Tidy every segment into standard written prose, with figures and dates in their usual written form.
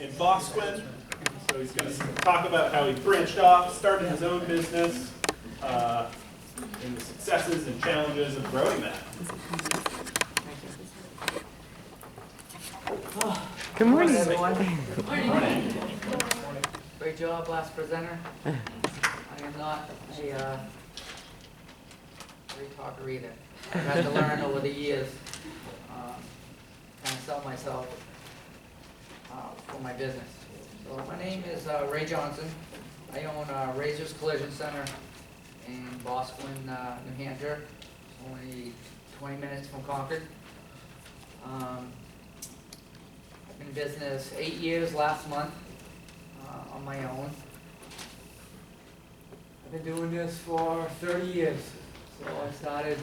in Bosquen. So he's going to talk about how he branched off, started his own business, and the successes and challenges of growing that. Good morning, everyone. Good morning. Great job, last presenter. I am not a great talker either. I've had to learn over the years, kind of sell myself for my business. So my name is Ray Johnson. I own Razor's Collision Center in Bosquen, New Hampshire. It's only 20 minutes from Concord. I've been in business 8 years last month on my own. I've been doing this for 30 years. So I started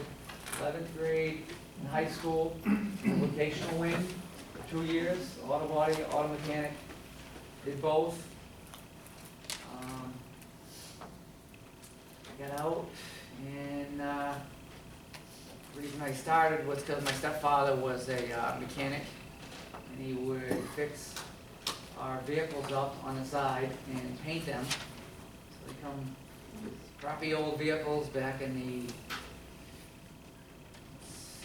11th grade in high school, vocational wing for 2 years, Autobody, auto mechanic, did both. I got out, and the reason I started was because my stepfather was a mechanic, and he would fix our vehicles up on the side and paint them. So they come crappy old vehicles back in the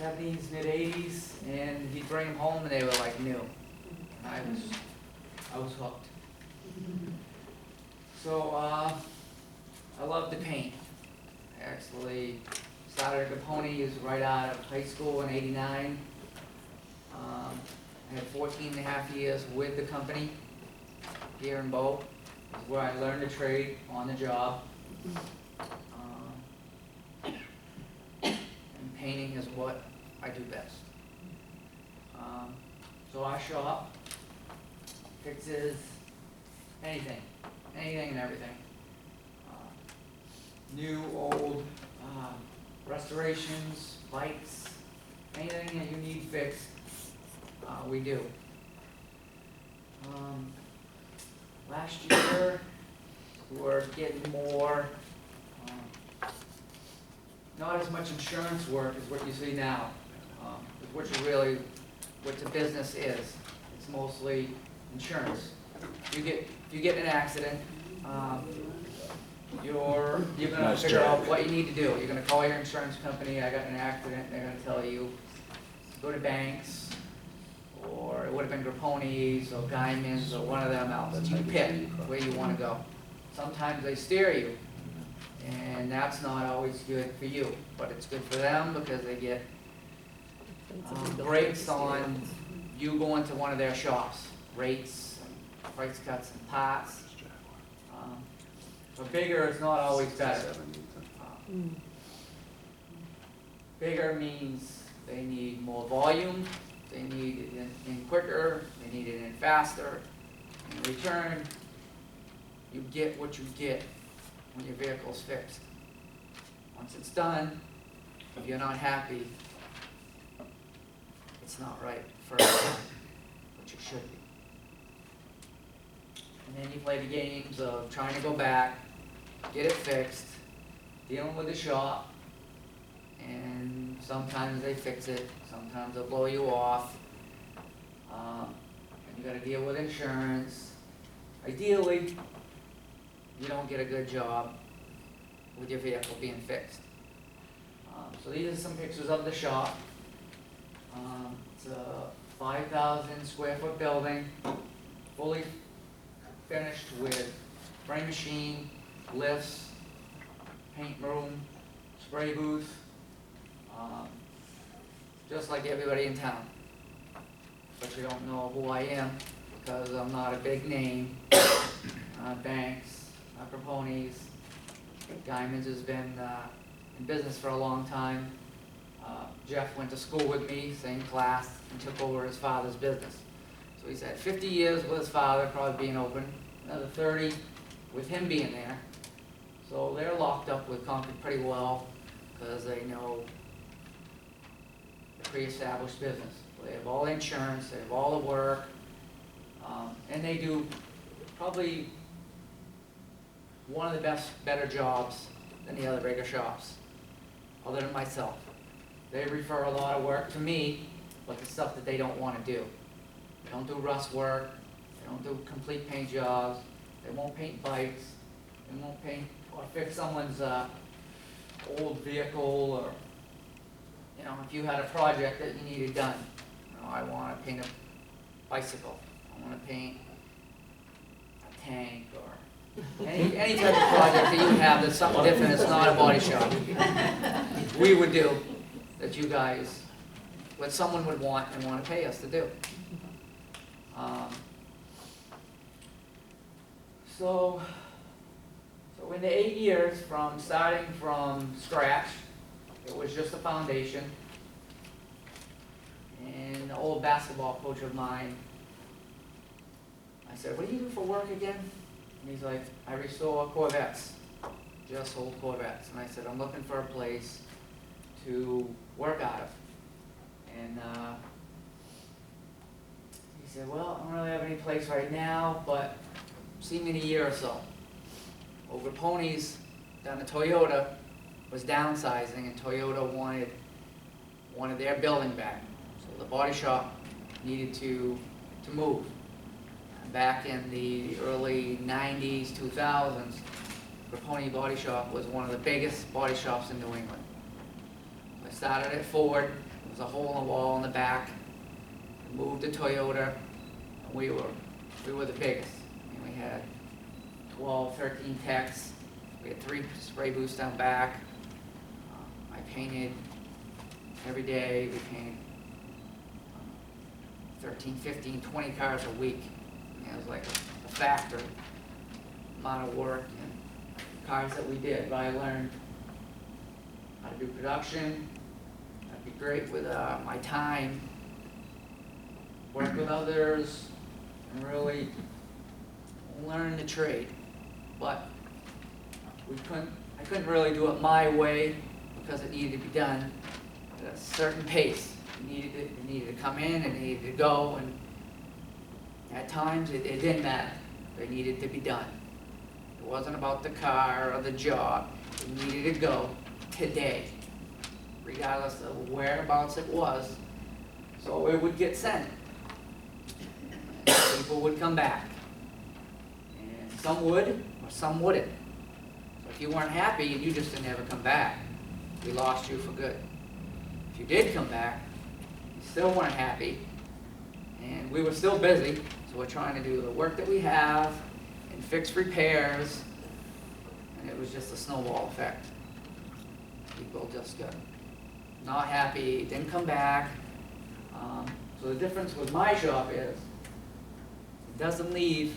70s, mid-80s, and he'd bring them home and they were like new. And I was hooked. So I love to paint. I actually started at Ponies right out of high school in '89. I had 14 and a half years with the company here in Bow. It's where I learned to trade on the job. And painting is what I do best. So our shop fixes anything and everything. New, old, restorations, bikes, anything that you need fixed, we do. Last year, we were getting more, not as much insurance work as what you see now. What the business is. It's mostly insurance. If you get in an accident, you're gonna figure out what you need to do. You're gonna call your insurance company. I got in an accident. They're gonna tell you go to Banks, or it would have been Grapponi's or Guyman's or one of them outlets. You pick where you want to go. Sometimes they steer you, and that's not always good for you, but it's good for them because they get breaks on you going to one of their shops, rates, and price cuts, and parts. But bigger is not always better. Bigger means they need more volume, they need it in quicker, they need it in faster. In return, you get what you get when your vehicle's fixed. Once it's done, if you're not happy, it's not right for what you should be. And then you play the games of trying to go back, get it fixed, dealing with the shop, and sometimes they fix it, sometimes they'll blow you off, and you gotta deal with insurance. Ideally, you don't get a good job with your vehicle being fixed. So these are some pictures of the shop. It's a 5,000 square foot building, fully finished with frame machine, lifts, paint room, spray booth, just like everybody in town. But you don't know who I am because I'm not a big name. Banks, Ponies, Guyman's has been in business for a long time. Jeff went to school with me, same class, and took over his father's business. So he's had 50 years with his father, probably being open, another 30 with him being there. So they're locked up with Concord pretty well because they know the pre-established business. So they have all the insurance, they have all the work, and they do probably one of the better jobs than the other bigger shops, other than myself. They refer a lot of work to me, but the stuff that they don't want to do. They don't do rust work, They don't do complete paint jobs. They won't paint bikes. They won't paint or fix someone's old vehicle, or, you know, if you had a project that you needed done. You know, I want to paint a bicycle. I want to paint a tank, or any type of project that you have that's something different. It's not a body shop. We would do that you guys, what someone would want and want to pay us to do. So in the 8 years from starting from scratch, it was just a foundation. And an old basketball coach of mine, I said, "What do you do for work again?" And he's like, "I restore Corvettes, just old Corvettes." And I said, "I'm looking for a place to work out of." And he said, "Well, I don't really have any place right now, but see me in a year or so." Over Ponies, down to Toyota, was downsizing, and Toyota wanted their building back. So the body shop needed to move. Back in the early 90s, 2000s, Raponi Body Shop was one of the biggest body shops in New England. I started at Ford. There was a hole in the wall in the back. We moved to Toyota, and we were the biggest. I mean, we had 12, 13 techs. We had 3 spray booths down back. I painted every day. We painted 13, 15, 20 cars a week. It was like a factory amount of work and cars that we did. But I learned how to do production. I'd be great with my time, work with others, and really learn the trade. But I couldn't really do it my way because it needed to be done at a certain pace. It needed to come in and it needed to go, and at times it didn't matter. It needed to be done. It wasn't about the car or the job. It needed to go today, regardless of whereabouts it was. So it would get sent. And people would come back. And some would, or some wouldn't. So if you weren't happy and you just didn't ever come back, we lost you for good. If you did come back, you still weren't happy, and we were still busy. So we're trying to do the work that we have and fix repairs, and it was just a snowball effect. People just got not happy, didn't come back. So the difference with my shop is it doesn't leave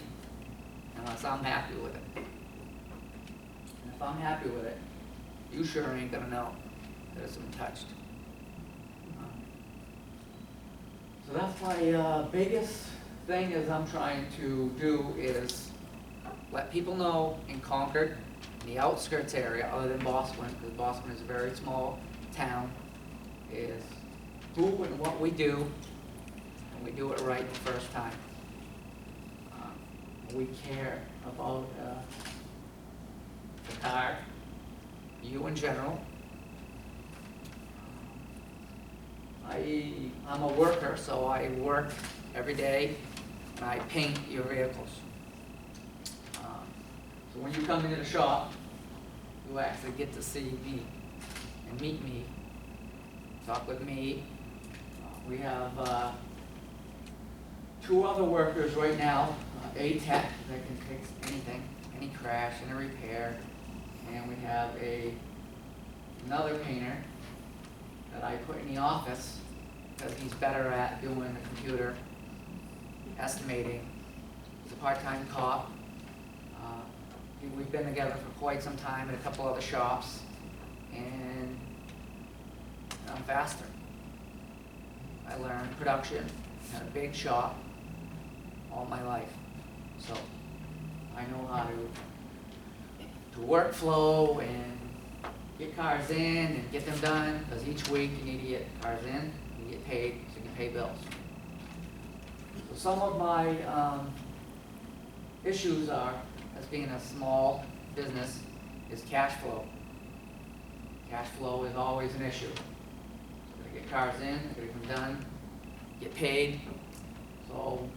unless I'm happy with it. And if I'm happy with it, you sure ain't gonna know that it's been touched. So that's my biggest thing is I'm trying to do is let people know in Concord, in the outskirts area, other than Boston, because Boston is a very small town, is who and what we do, and we do it right the first time. We care about the car, you in general. I'm a worker, so I work every day and I paint your vehicles. So when you come into the shop, you actually get to see me and meet me, talk with me. We have 2 other workers right now, a tech that can fix anything, any crash, any repair, and we have another painter that I put in the office because he's better at doing the computer estimating. He's a part-time cop. We've been together for quite some time at a couple other shops, and I'm faster. I learned production at a big shop all my life, so I know how to workflow and get cars in and get them done, because each week you need to get cars in, you get paid, so you can pay bills. So some of my issues are, as being a small business, is cash flow. Cash flow is always an issue. So I get cars in, I get them done, get paid. So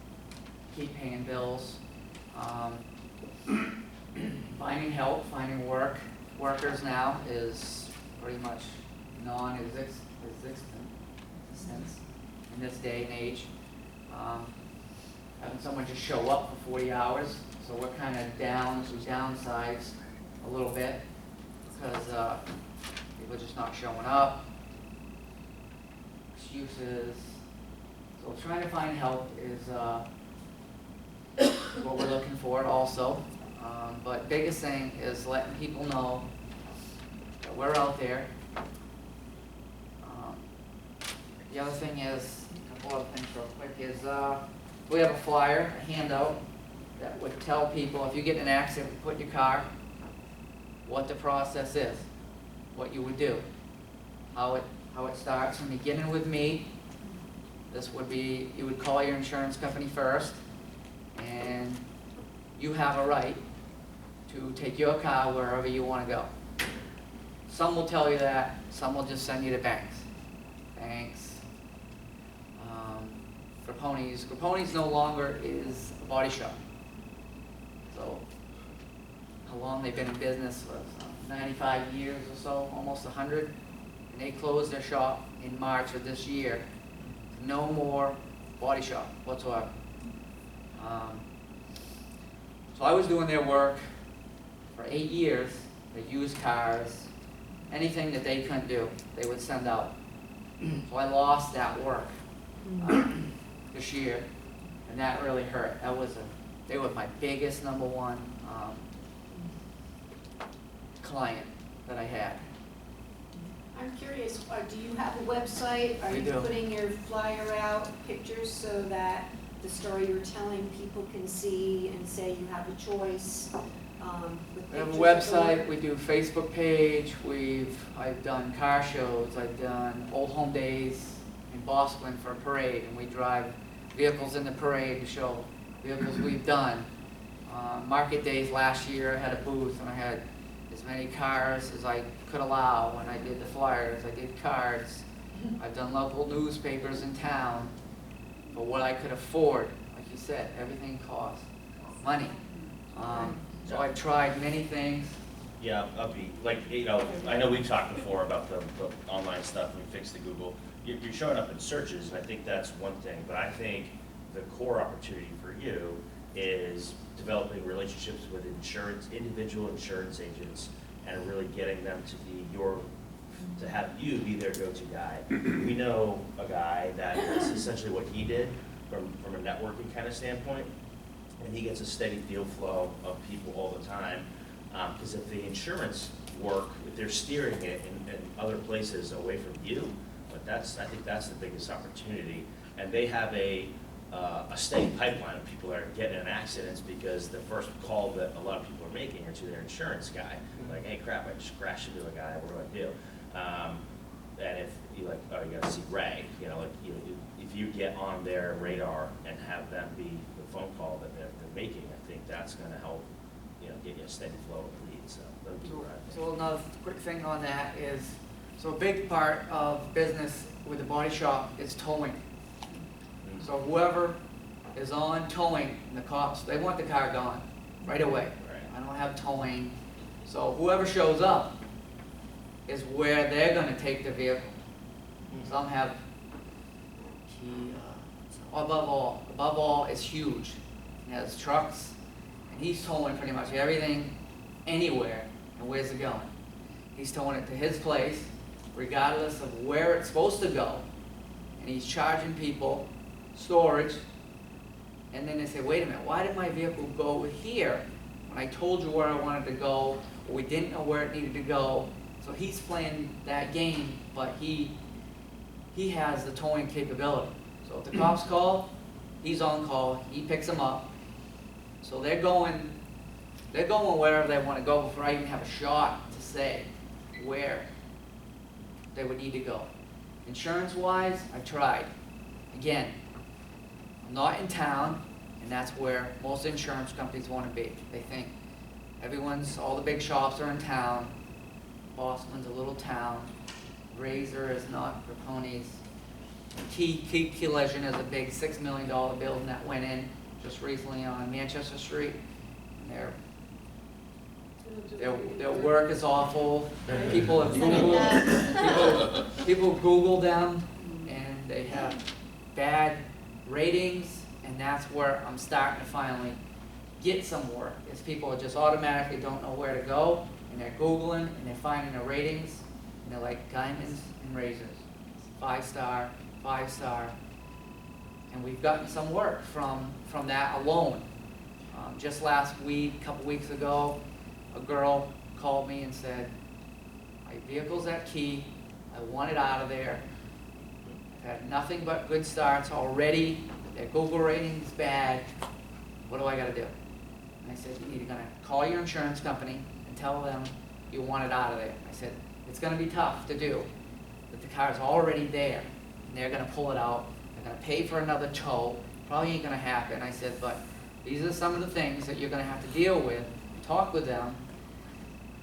keep paying bills. Finding help, finding workers now is pretty much non-existent in this day and age. Having someone just show up for 40 hours, so we're kind of downsized a little bit because people are just not showing up, excuses. So trying to find help is what we're looking for also. But biggest thing is letting people know that we're out there. The other thing is, a couple other things real quick, is we have a flyer, a handout, that would tell people if you get in an accident, put your car, what the process is, what you would do, how it starts from beginning with me. This would be, you would call your insurance company first, and you have a right to take your car wherever you want to go. Some will tell you that, some will just send you to banks. Grapponi's no longer is a body shop. So, how long they've been in business? 95 years or so, almost 100. And they closed their shop in March of this year. No more body shop whatsoever. So I was doing their work for 8 years. They used cars, anything that they couldn't do, they would send out. So I lost that work this year, and that really hurt. They were my biggest number one client that I had. I'm curious, do you have a website? Are We you do. putting your flyer out, pictures, so that the story you're telling people can see and say you have a choice? With We have a pictures of website, the- we do a Facebook page, I've done car shows, I've done Old Home Days in Boston for a parade, and we drive vehicles in the parade to show vehicles we've done. Market days last year, I had a booth and I had as many cars as I could allow when I did the flyers, I did cards. I've done local newspapers in town for what I could afford. Like you said, everything costs money. So I've tried many things. Yeah, I'll be, like, you know, I know we've talked before about the online stuff, and we fixed the Google. You're showing up in searches, and I think that's one thing, but I think the core opportunity for you is developing relationships with individual insurance agents, and really getting them to be to have you be their go-to guy. We know a guy that is essentially what he did from a networking kind of standpoint, and he gets a steady deal flow of people all the time. Because if the insurance work, if they're steering it in other places away from you, but I think that's the biggest opportunity. And they have a steady pipeline of people that are getting in accidents, because the first call that a lot of people are making are to their insurance guy. Like, hey, crap, I just crashed into a guy, what do I do? And if you like, oh, you gotta see Ray, you know, like, if you get on their radar and have them be the phone call that they're making, I think that's gonna help, you know, get you a steady flow of leads. So that'd be right. So another quick thing on that is, so a big part of business with the body shop is towing. So whoever is on towing, and the cops, they want the car gone right away. Right. I don't have towing. So whoever shows up is where they're gonna take the vehicle. Some have above all, it's huge. He has trucks, and he's towing pretty much everything, anywhere, and where's it going? He's towing it to his place, regardless of where it's supposed to go, and he's charging people storage, and then they say, wait a minute, why did my vehicle go here when I told you where I wanted to go, or we didn't know where it needed to go? So he's playing that game, but he has the towing capability. So if the cops call, he's on call, he picks them up. So they're going wherever they want to go before I even have a shot to say where they would need to go. Insurance-wise, I've tried. Again, I'm not in town, and that's where most insurance companies want to be. They think all the big shops are in town. Boston's a little town. Razor is not Grapponi's. Key Collision is a big $6 million building that went in just recently on Manchester Street. And their work is awful. People have Googled, people Google them, and they have bad ratings, and that's where I'm starting to finally get some work. Is people just automatically don't know where to go, and they're Googling, and they're finding the ratings, and they're like diamonds and razors. 5-star, 5-star. And we've gotten some work from that alone. Just last week, a couple weeks ago, a girl called me and said, my vehicle's at Key, I want it out of there. I've had nothing but good starts already, their Google rating's bad, what do I gotta do? And I said, you're either gonna call your insurance company and tell them you want it out of there. I said, it's gonna be tough to do, but the car's already there, and they're gonna pull it out, they're gonna pay for another tow, probably ain't gonna happen. I said, but these are some of the things that you're gonna have to deal with, talk with them,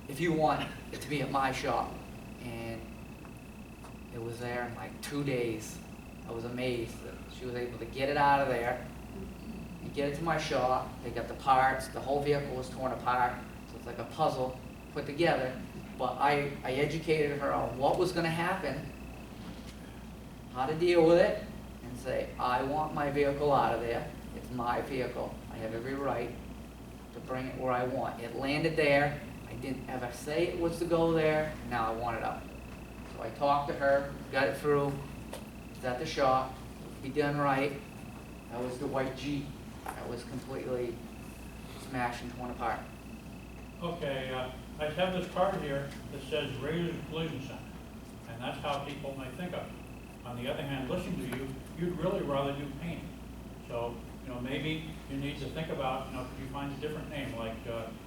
if you want it to be at my shop. And it was there in like 2 days. I was amazed that she was able to get it out of there and get it to my shop. They got the parts, the whole vehicle was torn apart, so it's like a puzzle put together. But I educated her on what was gonna happen, how to deal with it, and say, I want my vehicle out of there. It's my vehicle. I have every right to bring it where I want. It landed there. I didn't ever say it was to go there. Now I want it out. So I talked to her, got it through. It's at the shop. Be done right. That was the white Jeep. That was completely smashed and torn apart. Okay, I have this card here that says Razor's Collision Center, and that's how people may think of it. On the other hand, listening to you, you'd really rather do painting. So, maybe you need to think about, could you find a different name, like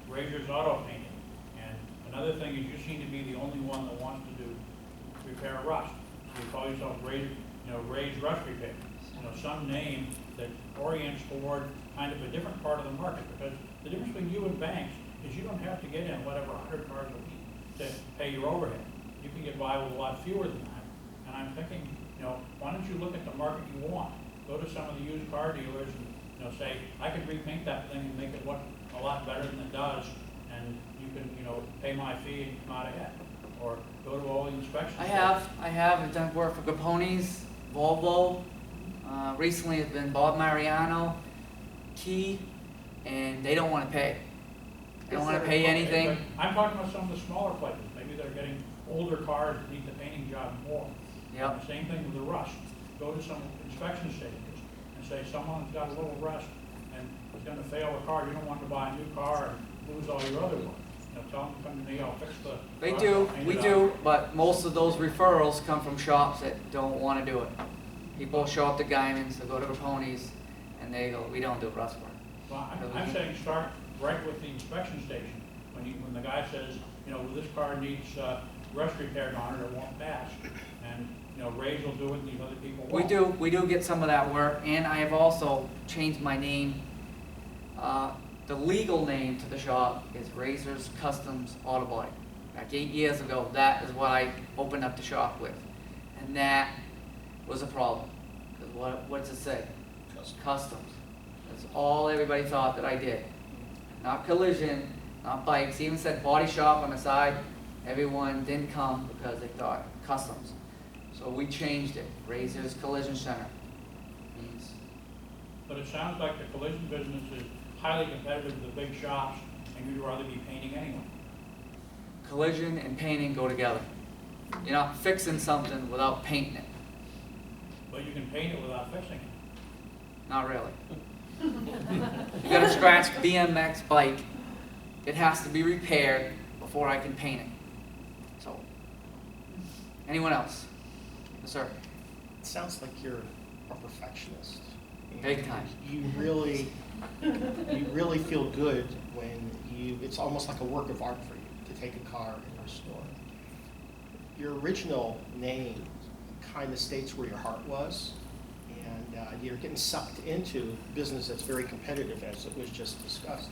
Razor's Auto Painting? And another thing is you seem to be the only one that wants to do repair rust. So you call yourself Ray's Rust Repair. Some name that orients toward kind of a different part of the market, because the difference between you and banks is you don't have to get in whatever 100 cars a week to pay your overhead. You can get by with a lot fewer than that. And I'm thinking, why don't you look at the market you want? Go to some of the used car dealers and say, I could repaint that thing and make it look a lot better than it does, and you can pay my fee and come out ahead. Or go to all the inspections. I have. I've done work for Capone's, Volvo. Recently it's been Bob Mariano, Key, and they don't want to pay. They don't want to pay anything. Okay, I'm talking about some of the smaller places. Maybe they're getting older cars that need the painting job more. Yep. Same thing with the rust. Go to some inspection stations and say someone's got a little rust and is going to fail a car. You don't want to buy a new car and lose all your other ones. Tell them to come to me. I'll fix the. They rust, do. I'll paint We it do. up. But most of those referrals come from shops that don't want to do it. People show up to Guyman's, they go to Capone's, and they go, we don't do rust work. Well, I'm saying start right with the inspection station. When the guy says, well, this car needs rust repaired on it, it won't pass. And, Ray's will do it and these other people won't. We do get some of that work, and I have also changed my name. The legal name to the shop is Razor's Customs Autobody. Back 8 years ago, that is what I opened up the shop with. And that was a problem. Because what's it say? Customs. That's all everybody thought that I did. Not collision, not bikes. Even said body shop on the side. Everyone didn't come because they thought customs. So we changed it. Razor's Collision Center. Means. But it sounds like the collision business is highly competitive with the big shops, and you'd rather be painting anyway. Collision and painting go together. You're not fixing something without painting it. But you can paint it without fixing it. Not really. You got a scratched BMX bike. It has to be repaired before I can paint it. So, anyone else? Yes, sir. It sounds like you're a perfectionist. Big time. You really feel good when it's almost like a work of art for you to take a car and restore it. Your original name kind of states where your heart was, and you're getting sucked into business that's very competitive, as it was just discussed.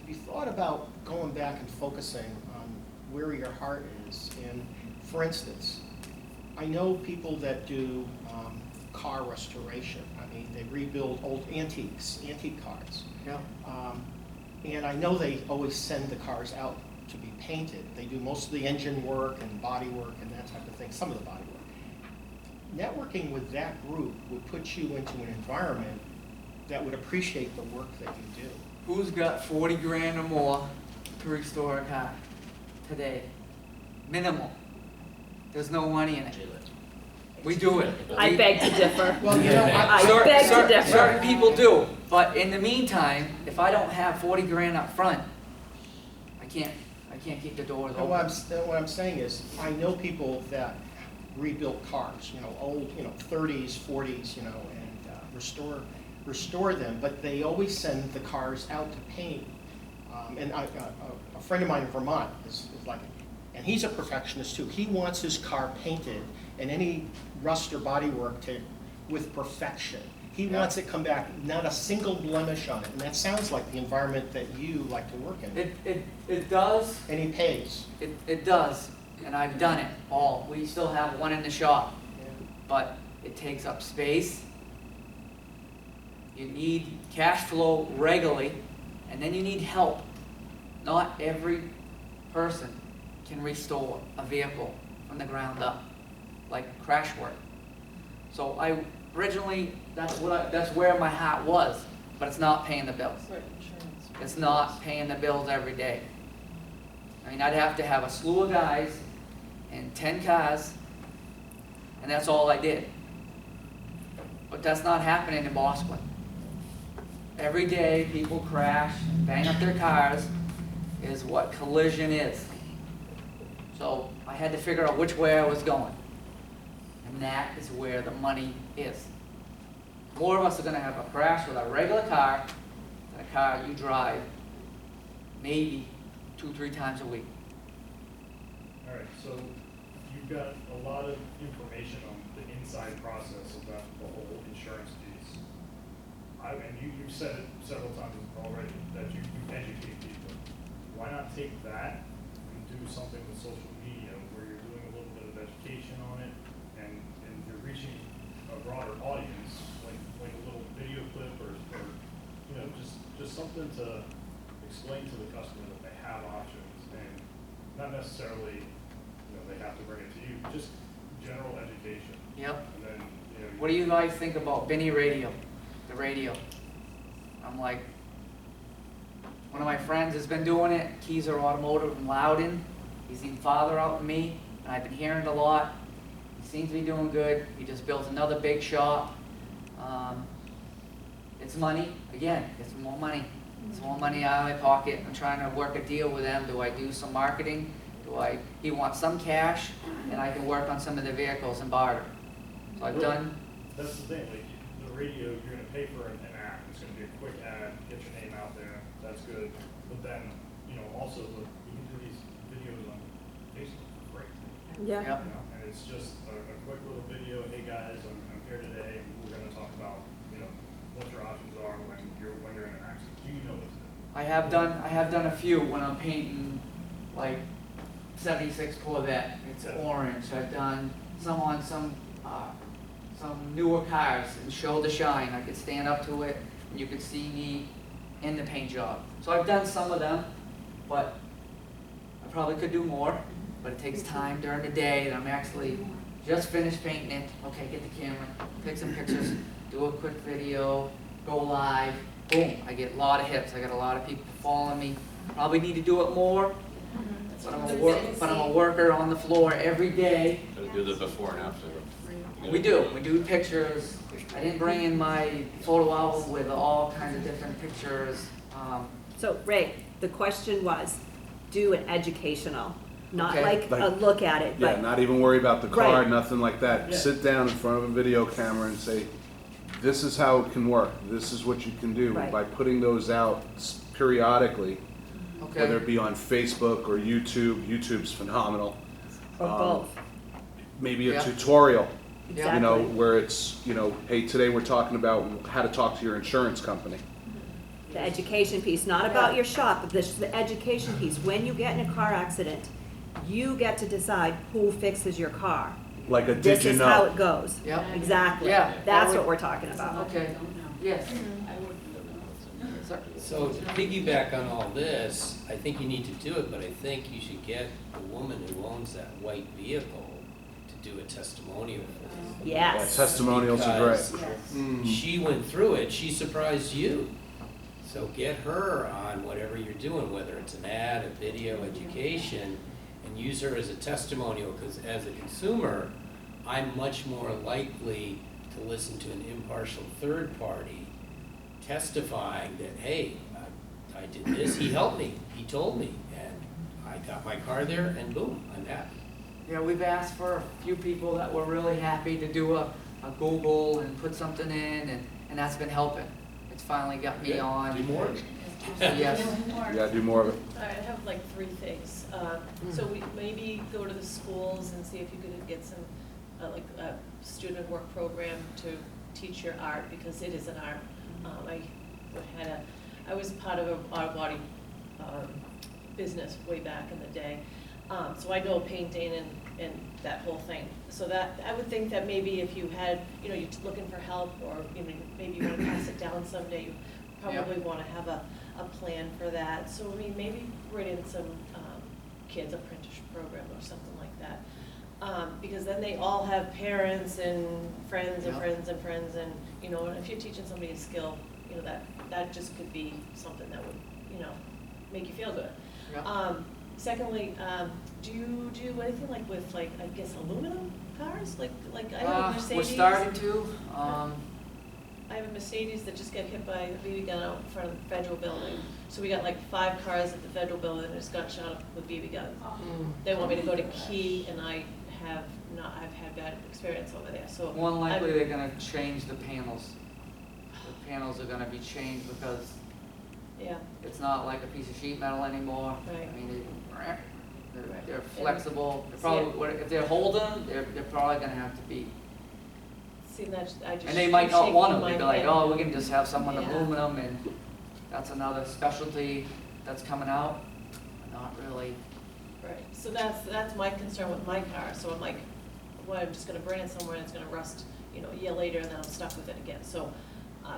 Have you thought about going back and focusing on where your heart is? And for instance, I know people that do car restoration. I mean, they rebuild old antique cars. Yeah. And I know they always send the cars out to be painted. They do most of the engine work and body work and that type of thing, some of the body work. Networking with that group would put you into an environment that would appreciate the work that you do. Who's got 40 grand or more to restore a car today? Minimal. There's no money in it. We do it. I beg to differ. Well, you know, I beg to differ. Certain people do, but in the meantime, if I don't have 40 grand up front, I can't keep the doors and what open. I'm saying is, I know people that rebuilt cars, old, 30s, 40s, and restore them, but they always send the cars out to paint. And a friend of mine in Vermont is like, and he's a perfectionist too. He wants his car painted and any rust or body work with perfection. He wants it come back, not a single blemish on it. And that sounds like the environment that you like to work in. It does. And he pays. It does, and I've done it all. We still have one in the shop, but it takes up space. You need cash flow regularly, and then you need help. Not every person can restore a vehicle from the ground up, like crash work. So originally, that's where my heart was, but it's not paying the bills. It's not paying the bills every day. I mean, I'd have to have a slew of guys and 10 cars, and that's all I did. But that's not happening in Boston. Every day, people crash, bang up their cars, is what collision is. So I had to figure out which way I was going. And that is where the money is. More of us are going to have a crash with a regular car than a car you drive maybe 2-3 times a week. All right, so you've got a lot of information on the inside process of the whole insurance piece. And you've said it several times already that you educate people. Why not take that and do something with social media where you're doing a little bit of education on it and you're reaching a broader audience, like a little video clip or just something to explain to the customer that they have options and not necessarily they have to bring it to you, just general education. Yep. And then What do you guys think about Benny Radio? The radio. I'm like, one of my friends has been doing it, Keyser Automotive in Loudon. He's even farther out than me, and I've been hearing it a lot. He seems to be doing good. He just built another big shop. It's money. Again, it's more money. It's more money out of my pocket. I'm trying to work a deal with them. Do I do some marketing? He wants some cash, and I can work on some of the vehicles and barter. So I've done. That's the thing, like the radio, you're gonna pay for an ad, it's gonna be a quick ad, get your name out there, that's good. But then, also you can do these videos on Facebook for free. Yeah. Yep. And it's just a quick little video, hey guys, I'm here today, and we're gonna talk about, what your options are when you're in an accident. Do you know what to do? I have done a few when I'm painting like 76 Corvette. It's orange. I've done some on some newer cars and show the shine. I could stand up to it and you could see me in the paint job. So I've done some of them, but I probably could do more. But it takes time during the day that I'm actually just finished painting it. Okay, get the camera, take some pictures, do a quick video, go live. Boom, I get a lot of hits. I got a lot of people following me. Probably need to do it more, but I'm a worker on the floor every day. So do the before and after. We do pictures. I didn't bring in my photo album with all kinds of different pictures. So Ray, the question was, do an educational, not Okay. like a look at it, Yeah, but not even worry about the car, Right. nothing like that. Yeah. Sit down in front of a video camera and say, this is how it can work. This is what you can do. Right. By putting those out periodically, whether Okay. it be on Facebook or YouTube. YouTube's phenomenal. or both. Maybe a Yeah. tutorial, Exactly. where it's, hey, today we're talking about how to talk to your insurance company. The education piece, not about your shop, but this is the education piece. When you get in a car accident, you get to decide who fixes your car. Like a did this you is how know? it goes. Yep. Exactly. Yeah, That's that would- what we're talking about. Okay, yes. Sir. So to piggyback on all this, I think you need to do it, but I think you should get the woman who owns that white vehicle to do a testimonial for you. Yeah, Yes. testimonials are great. Because she went through it, she surprised you. So get her on whatever you're doing, whether it's an ad, a video, education, and use her as a testimonial, because as a consumer, I'm much more likely to listen to an impartial third party testifying that, hey, I did this, he helped me, he told me, and I got my car there, and boom, I'm happy. Yeah, we've asked for a few people that were really happy to do a Google and put something in, and that's been helping. It's finally got me on. Do more. Yes. You gotta do more of it. All right, I have like three things. So we maybe go to the schools and see if you could get some, like a student work program to teach your art, because it is an art. I was part of an Autobody business way back in the day. So I know painting and that whole thing. So that, I would think that maybe if you had, you're looking for help, or, maybe you want to pass it down someday, you probably want to have a plan for that. So, I mean, maybe bring in some kids apprenticeship program or something like that. Because then they all have parents and friends and Yeah. friends and friends, and, and if you're teaching somebody a skill, that just could be something that would, make you feel good. Yeah. Secondly, do you do anything like with, I guess, aluminum cars? Like I have a Mercedes. We're starting to. I have a Mercedes that just got hit by a BB gun out in front of the federal building. So we got like 5 cars at the federal building that just got shot up with BB guns. They want me to go to Key, and I've had bad experience over there. So More than likely, they're gonna change the panels. The panels are gonna be changed because yeah, it's not like a piece of sheet metal anymore. Right. I mean, they're Right. flexible. They're See, probably, if they're holding, they're probably gonna have to be. see that I just. And they might not shaking want them. my They'd be like, head. oh, we can just have someone Yeah. aluminum, and that's another specialty that's coming out. Not really. Right, so that's my concern with my car, so I'm like, well, I'm just gonna bring it somewhere and it's gonna rust, a year later, and then I'm stuck with it again, so,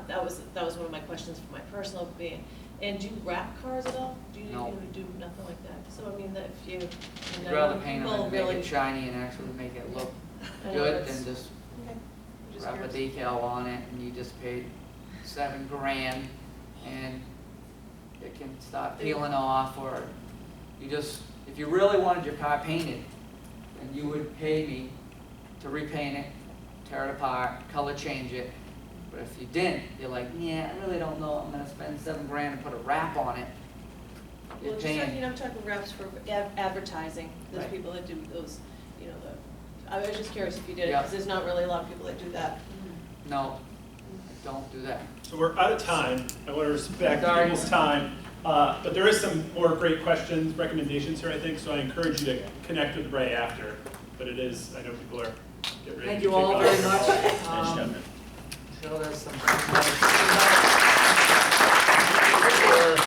that was one of my questions for my personal being. And do you wrap cars at all? Do you No. do nothing like that? So, I mean, that if you. I'd rather paint them and make it shiny and actually make it look good than just wrap a decal on it, and you just paid $7,000, and it can start peeling off, or if you really wanted your car painted, then you would pay me to repaint it, tear it apart, color change it. But if you didn't, you're like, yeah, I really don't know, I'm gonna spend $7,000 and put a wrap on it. You're Well, paying, I'm talking wraps for advertising, there's Right. people that do those, I was just curious if you did it, Yeah. because there's not really a lot of people that do that. no, don't do that. So we're out of time. I want to respect Sorry. people's time. But there is some more great questions, recommendations here, I think, so I encourage you to connect with Ray after. But it is, I know people are getting ready to Thank you kick all off. very much. Nice job, man. So there's some.